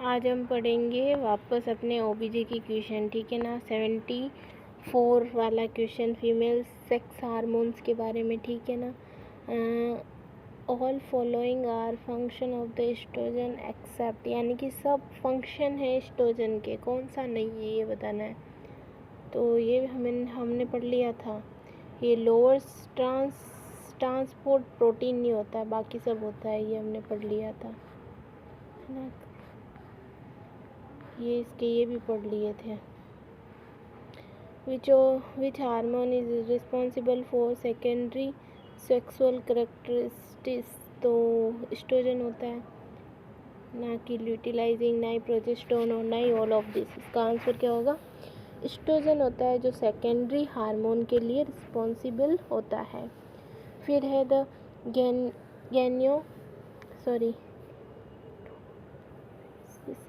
आज हम पढ़ेंगे वापस अपने ओबीजे की क्वेश्चन, ठीक है ना। 74 वाला क्वेश्चन फीमेल सेक्स हार्मोन्स के बारे में, ठीक है ना। All following are function of the estrogen except, यानी कि सब फंक्शन है एस्ट्रोजन के, कौन सा नहीं है ये बताना है। तो ये हमने पढ़ लिया था। ये लोअर ट्रांसपोर्ट प्रोटीन नहीं होता है, बाकी सब होता है, ये हमने पढ़ लिया था, है ना। ये भी पढ़ लिए थे। Which hormone is responsible for secondary sexual characteristics, तो एस्ट्रोजन होता है, ना कि ल्यूटिलाइजिंग, ना ही प्रोजेस्टेरोन और ना ही ऑल ऑफ दिस। इसका आंसर क्या होगा? एस्ट्रोजन होता है जो सेकेंडरी हार्मोन के लिए रिस्पॉन्सिबल होता है। फिर है द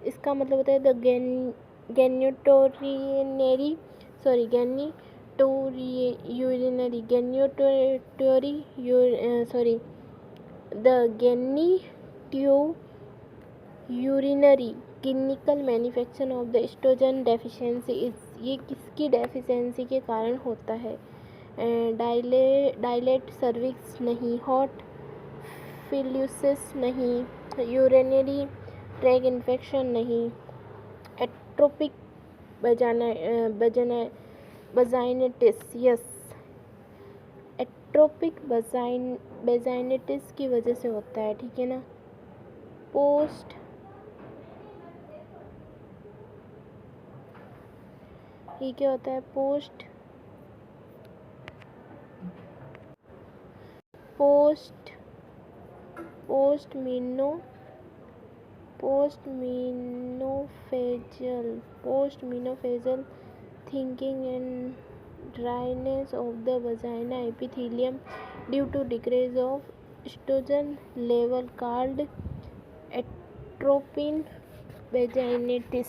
इसका मतलब होता है the urinary clinical manufacture of the estrogen deficiency is, ये किसकी डेफिशिएंसी के कारण होता है? डायलेट सर्विक्स नहीं, हॉट फिल्यूसिस नहीं, यूरिनरी ट्रैक इन्फेक्शन नहीं, एट्रोपिक वजाइनेटिस, यस, एट्रोपिक वजाइनेटिस की वजह से होता है, ठीक है ना। ये क्या होता है? Post thinning and dryness of the vagina epithelium due to decrease of estrogen level called atropine vaginitis,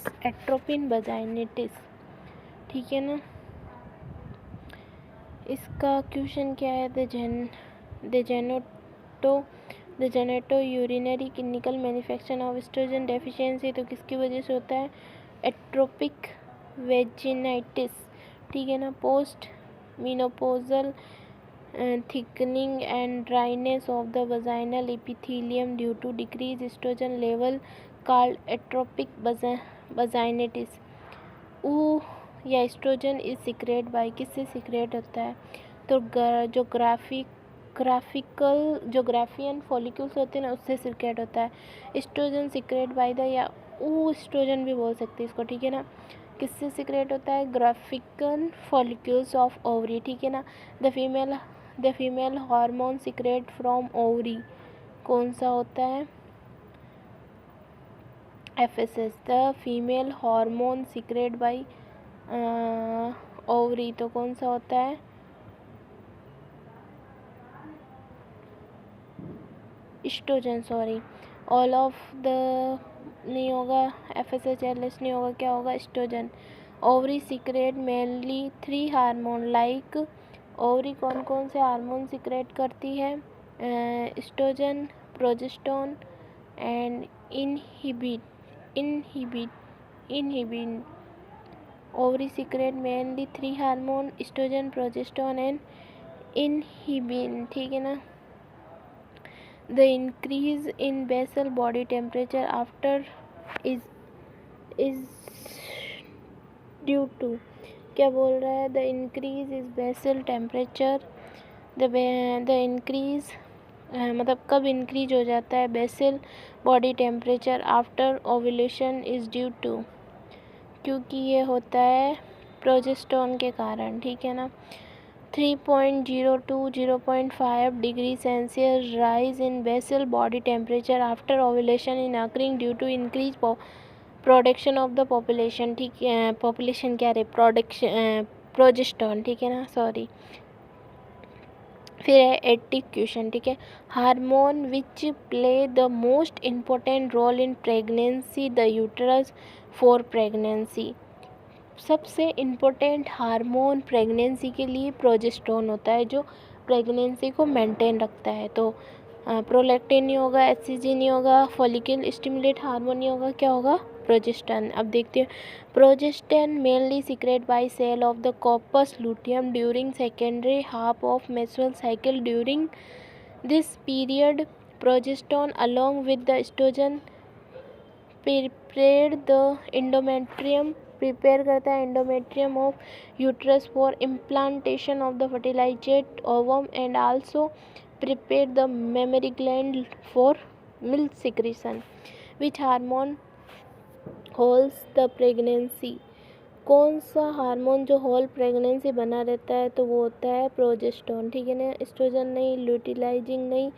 ठीक है ना। इसका क्वेश्चन क्या है? The genito urinary clinical manufacture of oestrogen deficiency, तो किसकी वजह से होता है? एट्रोपिक वेजिनाइटिस, ठीक है ना। Post menopausal thickening and dryness of the vaginal epithelium due to decrease estrogen level called atrophic vaginitis. या एस्ट्रोजन इज सीक्रेट बाय, किससे सीक्रेट होता है? तो ग्राफियन फॉलिक्यूल्स होते हैं ना, उससे सीक्रेट होता है। एस्ट्रोजन सीक्रेट बाय द, या एस्ट्रोजन भी बोल सकते हैं इसको, ठीक है ना। किससे सीक्रेट होता है? ग्राफिकल फॉलिक्यूल्स ऑफ ओवरी, ठीक है ना। The female hormone secrete from ovary, कौन सा होता है? FSH, the female hormone secrete by ovary, तो कौन सा होता है? Estrogen, sorry, all of the नहीं होगा, FSH LH नहीं होगा, क्या होगा? Estrogen. Ovary secrete mainly 3 hormone like, ovary कौन कौन से हार्मोन सीक्रेट करती है? Estrogen, progesterone and inhibin. Ovary secrete mainly 3 hormone, estrogen, progesterone and inhibin, ठीक है ना। The increase in basal body temperature after is due to, क्या बोल रहा है? The increase is basal temperature, the increase मतलब कब इंक्रीज हो जाता है? Basal body temperature after ovulation is due to, क्योंकि ये होता है प्रोजेस्टेरोन के कारण, ठीक है ना। 3.0 to 0.5 degree Celsius rise in basal body temperature after ovulation in occurring due to increased production of the population, ठीक है। पॉपुलेशन क्या रहे? प्रोजेस्टेरोन, ठीक है ना, सॉरी। फिर है 80 क्वेश्चन, ठीक है। Hormone which play the most important role in pregnancy, the uterus for pregnancy. सबसे इम्पोर्टेंट हार्मोन प्रेगनेंसी के लिए प्रोजेस्टेरोन होता है, जो प्रेगनेंसी को मेंटेन रखता है। तो प्रोलैक्टिन नहीं होगा, HCG नहीं होगा, फॉलिकल स्टिमुलेट हार्मोन नहीं होगा, क्या होगा? प्रोजेस्टेरॉन। अब देखते हैं progesterone mainly secrete by cell of the corpus luteum during secondary half of menstrual cycle. During this period progesterone along with the estrogen prepare the endometrium prepare करता है endometrium of uterus for implantation of the fertilized ovum and also prepare the mammary gland for milk secretion. Which hormone holds the pregnancy? कौन सा hormone जो whole pregnancy बना रहता है, तो वो होता है प्रोजेस्टेरॉन। ठीक है ना, एस्ट्रोजन नहीं, ल्यूटिलाइजिंग नहीं,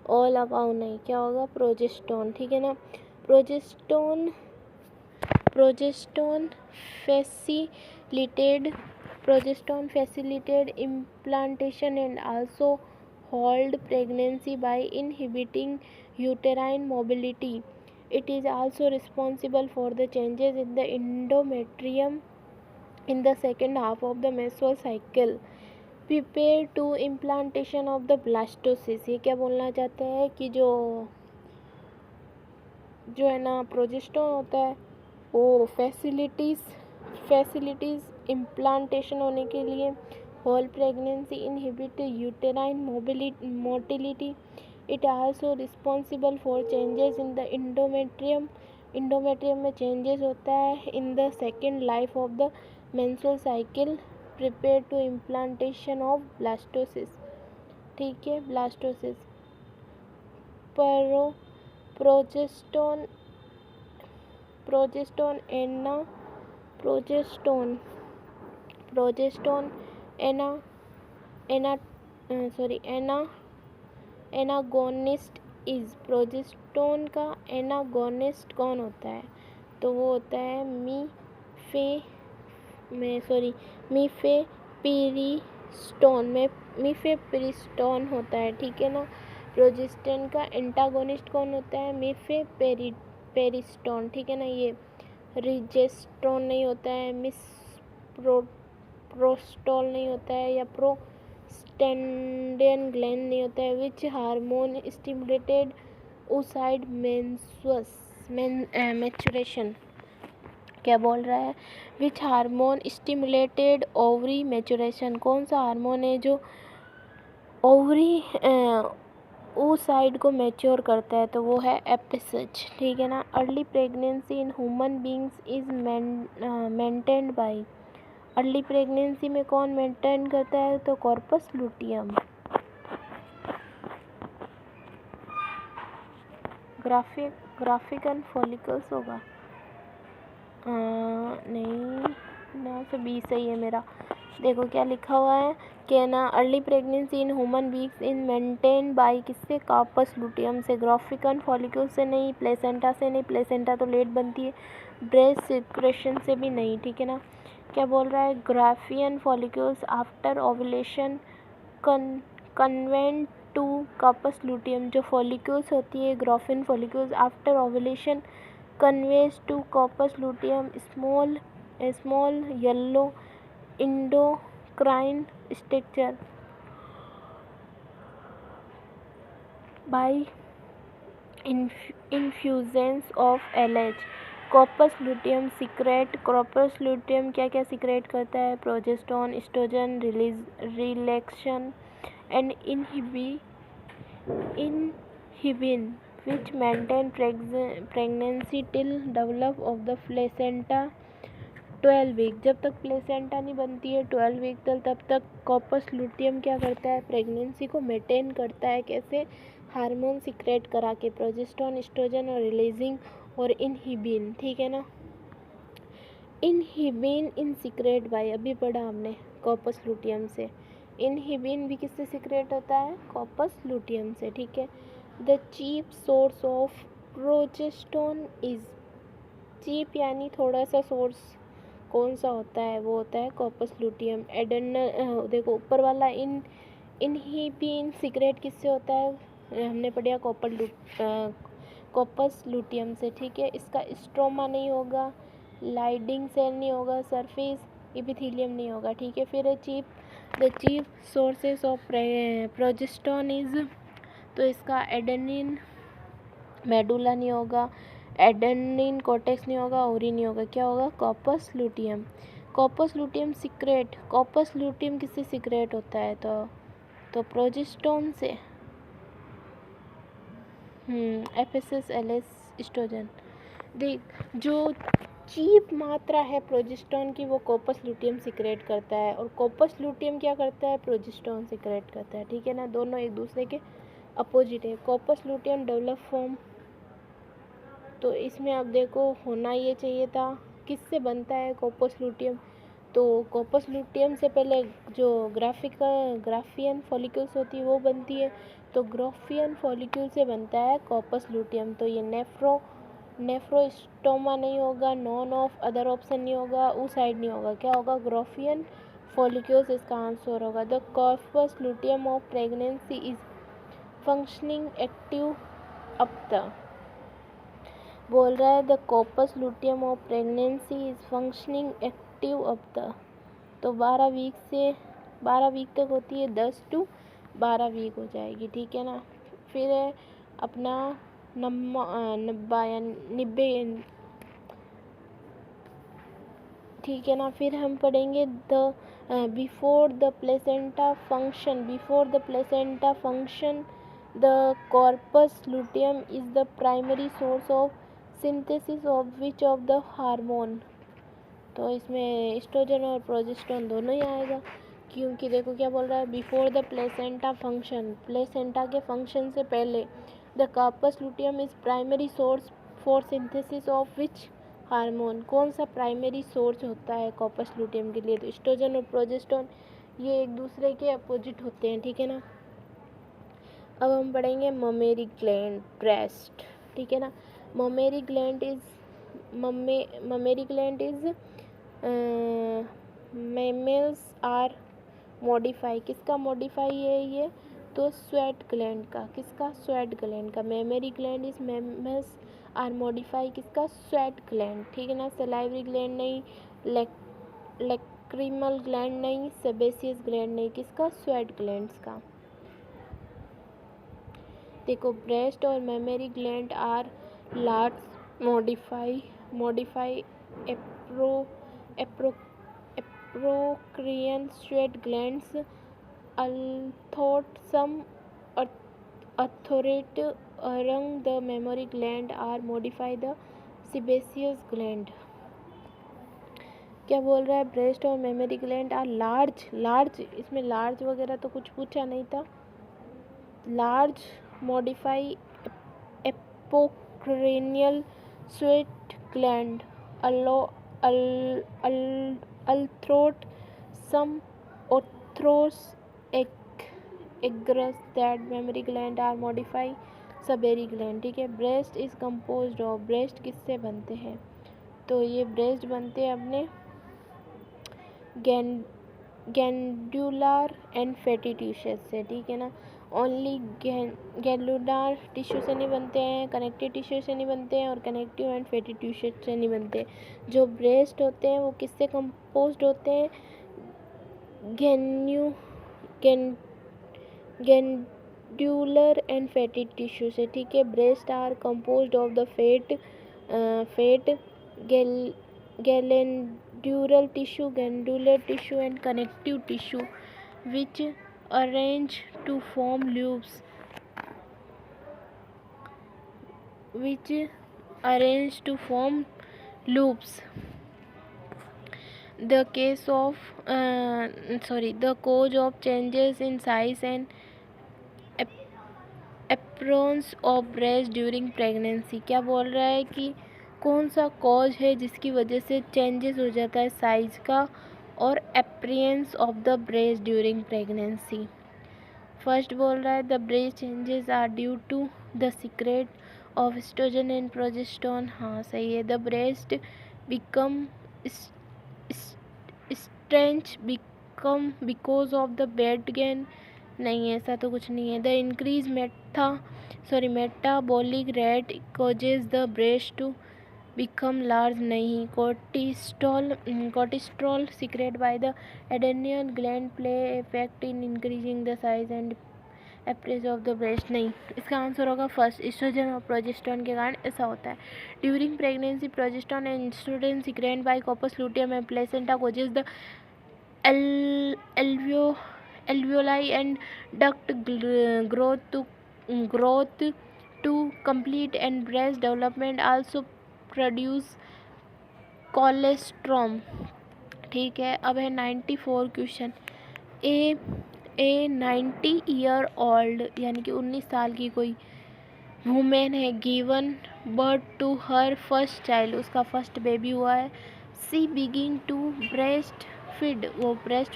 ऑल अबाउ नहीं, क्या होगा प्रोजेस्टेरॉन। ठीक है ना, progesterone facilitate implantation and also hold pregnancy by inhibiting uterine mobility. It is also responsible for the changes in the endometrium in the second half of the menstrual cycle. Prepare to implantation of the blastocyst। ये क्या बोलना चाहते हैं कि जो है ना progesterone होता है वो फैसिलिटीज़ इम्प्लांटेशन होने के लिए, whole pregnancy, inhibit uterine motility. It also responsible for changes in the endometrium में चेंजेस होता है in the second life of the menstrual cycle. Prepare to implantation of blastocyst. ठीक है, blastocyst progesterone antagonist is. Progesterone का antagonist कौन होता है, तो वो होता है मीफेप्रिस्टोन होता है। ठीक है ना, प्रोजेस्टेरॉन का एंटागोनिस्ट कौन होता है, मीफेपेरिस्टोन। ठीक है ना, ये रिजेस्ट्रोन नहीं होता है, प्रोस्टोल नहीं होता है, या प्रोस्टेंडियन ग्लैंड नहीं होता है। Which hormone stimulated oocyte maturation. क्या बोल रहा है, which hormone stimulated ovary maturation. कौन सा हार्मोन है जो ओवरी oocyte को मैच्योर करता है, तो वो है एफएसएच। ठीक है ना, early pregnancy in human beings is maintained by. Early pregnancy में कौन मेंटेन करता है, तो कॉर्पस लुटियम। ग्राफिकन फॉलिकल्स होगा, नहीं ना, से बी सही है मेरा। देखो क्या लिखा हुआ है कि ना early pregnancy in human beings in maintain by किससे, कार्पस लुटियम से। ग्राफिकन फॉलिकल से नहीं, प्लेसेंटा से नहीं, प्लेसेंटा तो लेट बनती है, ब्रेस्ट सिक्रेशन से भी नहीं। ठीक है ना, क्या बोल रहा है, Graafian follicles after ovulation convert to corpus luteum. जो फॉलिकल्स होती है Graafian follicles after ovulation converts to corpus luteum small yellow endocrine structure by infusions of LH। Corpus luteum secrete, corpus luteum क्या क्या सीक्रेट करता है, progesterone, estrogen, relaxation and inhibin which maintain pregnancy till develop of the placenta 12 week. जब तक placenta नहीं बनती है 12 week तब तक कॉर्पस लुटियम क्या करता है, प्रेगनेंसी को मेंटेन करता है। कैसे, हार्मोन सीक्रेट करा के, प्रोजेस्टेरॉन, एस्ट्रोजन और रिलीजिंग और इनहिबिन। ठीक है ना, इनहिबिन इन सीक्रेट बाय, अभी पढ़ा हमने कॉर्पस लुटियम से। इनहिबिन भी किससे सीक्रेट होता है, कॉर्पस लुटियम से। ठीक है, the cheap source of progesterone is. Cheap यानी थोड़ा सा सोर्स कौन सा होता है, वो होता है कॉर्पस लुटियम। एडेनल देखो ऊपर वाला इनहिबिन सीक्रेट किससे होता है, हमने पढ़ा कॉर्पस लुटियम से। ठीक है, इसका स्ट्रोमा नहीं होगा, लाइडिंग सेल नहीं होगा, सरफेस एपिथेलियम नहीं होगा। ठीक है, फिर the chief sources of progesterone is, तो इसका एडेनिन मेडुला नहीं होगा, एडेनिन कोर्टेक्स नहीं होगा, ओरी नहीं होगा, क्या होगा? Corpus luteum. Corpus luteum secrete, corpus luteum किससे सीक्रेट होता है? तो प्रोजेस्टेरोन से। FSH LH estrogen. देख, जो चीप मात्रा है प्रोजेस्टेरोन की वो कॉर्पस लुटियम सीक्रेट करता है, और कॉर्पस लुटियम क्या करता है? प्रोजेस्टेरोन सीक्रेट करता है, ठीक है ना। दोनों एक दूसरे के अपोजिट है। कॉर्पस लुटियम डेवलप फॉर्म, तो इसमें अब देखो होना ये चाहिए था, किससे बनता है कॉर्पस लुटियम? तो कॉर्पस लुटियम से पहले जो ग्राफियन फॉलिक्यूल्स होती है वो बनती है, तो ग्राफियन फॉलिक्यूल से बनता है कॉर्पस लुटियम। तो ये नेफ्रोस्टोमा नहीं होगा, नॉन ऑफ अदर ऑप्शन नहीं होगा, उस साइड नहीं होगा, क्या होगा? ग्राफियन फॉलिक्यूल्स इसका आंसर होगा। The corpus luteum of pregnancy is functioning active up the, बोल रहा है the corpus luteum of pregnancy is functioning active up the, तो 12 वीक तक होती है, 10 to 12 वीक हो जाएगी, ठीक है ना। फिर है अपना 90, ठीक है ना। फिर हम पढ़ेंगे the before the placenta function the corpus luteum is the primary source of synthesis of which of the hormone, तो इसमें एस्ट्रोजन और प्रोजेस्टेरोन दोनों ही आएगा, क्योंकि देखो क्या बोल रहा है, before the placenta function, placenta के फंक्शन से पहले, the corpus luteum is primary source for synthesis of which hormone, कौन सा प्राइमरी सोर्स होता है कॉर्पस लुटियम के लिए? तो एस्ट्रोजन और प्रोजेस्टेरोन ये एक दूसरे के अपोजिट होते हैं, ठीक है ना। अब हम पढ़ेंगे ममेरी ग्लैंड, ब्रेस्ट, ठीक है ना। Mammary gland is mammals are modify, किसका मॉडिफाई है ये? तो स्वेट ग्लैंड का, किसका? स्वेट ग्लैंड का। Mammary gland is mammals are modify, किसका? स्वेट ग्लैंड, ठीक है ना। सलाइवरी ग्लैंड नहीं, लैक्रिमल ग्लैंड नहीं, सेबेसियस ग्लैंड नहीं, किसका? स्वेट ग्लैंड्स का। देखो, ब्रेस्ट और mammary gland are large modify apocrine sweat glands although some authorities argue the mammary gland are modify the sebaceous gland. क्या बोल रहा है? ब्रेस्ट और मेमोरी ग्लैंड आर लार्ज, इसमें लार्ज वगैरह तो कुछ पूछा नहीं था। Large modify apocrine sweat gland although some authorities एग्रस that mammary gland are modify sebaceous gland, ठीक है। Breast is composed of, breast किससे बनते हैं? तो ये ब्रेस्ट बनते हैं अपने गैंडुलर एंड फैटी टिश्यूज से, ठीक है ना। ओनली गैंडुलर टिश्यू से नहीं बनते हैं, कनेक्टिव टिश्यू से नहीं बनते हैं, और कनेक्टिव एंड फैटी टिश्यू से नहीं बनते। जो ब्रेस्ट होते हैं वो किससे कंपोज्ड होते हैं? गैंडुलर एंड फैटी टिश्यू से, ठीक है। Breast are composed of the fat glandular tissue and connective tissue which arrange to form loops, the cause of changes in size and appearance of breast during pregnancy। क्या बोल रहा है कि कौन सा कॉज है जिसकी वजह से चेंजेस हो जाता है साइज का और appearance of the breast during pregnancy. First बोल रहा है the breast changes are due to the secrete of estrogen and progesterone, हाँ सही है। The breast become stretch because of the weight gain, नहीं ऐसा तो कुछ नहीं है। The increase metabolic rate causes the breast to become large, नहीं। Cortisol secrete by the adrenal gland play effect in increasing the size and appearance of the breast, नहीं, इसका answer होगा फर्स्ट, एस्ट्रोजन और प्रोजेस्टेरोन के कारण ऐसा होता है। During pregnancy progesterone and estrogen secreted by corpus luteum and placenta causes the alveoli and duct growth to complete, and breast development also produce colostrum. ठीक है, अब है 94 क्वेश्चन। ए 90 year old यानी कि 19 साल की कोई वुमेन है, given birth to her first child, उसका फर्स्ट बेबी हुआ है। She begin to breast feed, वो ब्रेस्ट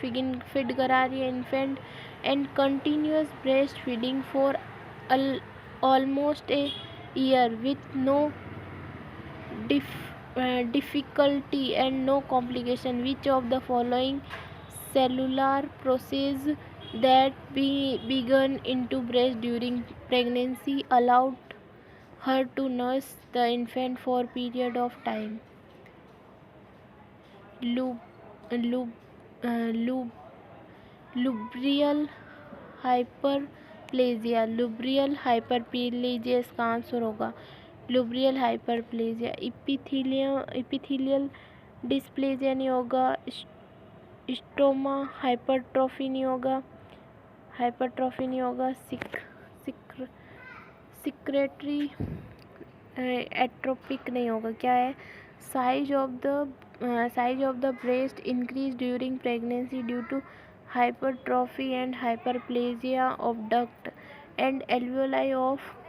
फीड करा रही है infant, and continues breast feeding for almost a year with no difficulty and no complication. Which of the following cellular process that began into breast during pregnancy allowed her to nurse the infant for period of time? Lubrial hyperplasia, lubrial hyperplasia इसका answer होगा लुब्रियल hyperplasia. Epithelial dysplasia नहीं होगा, stoma hypertrophy नहीं होगा, secretary एट्रोपिक नहीं होगा। क्या है? Size of the breast increase during pregnancy due to hypertrophy and hyperplasia of duct and alveoli of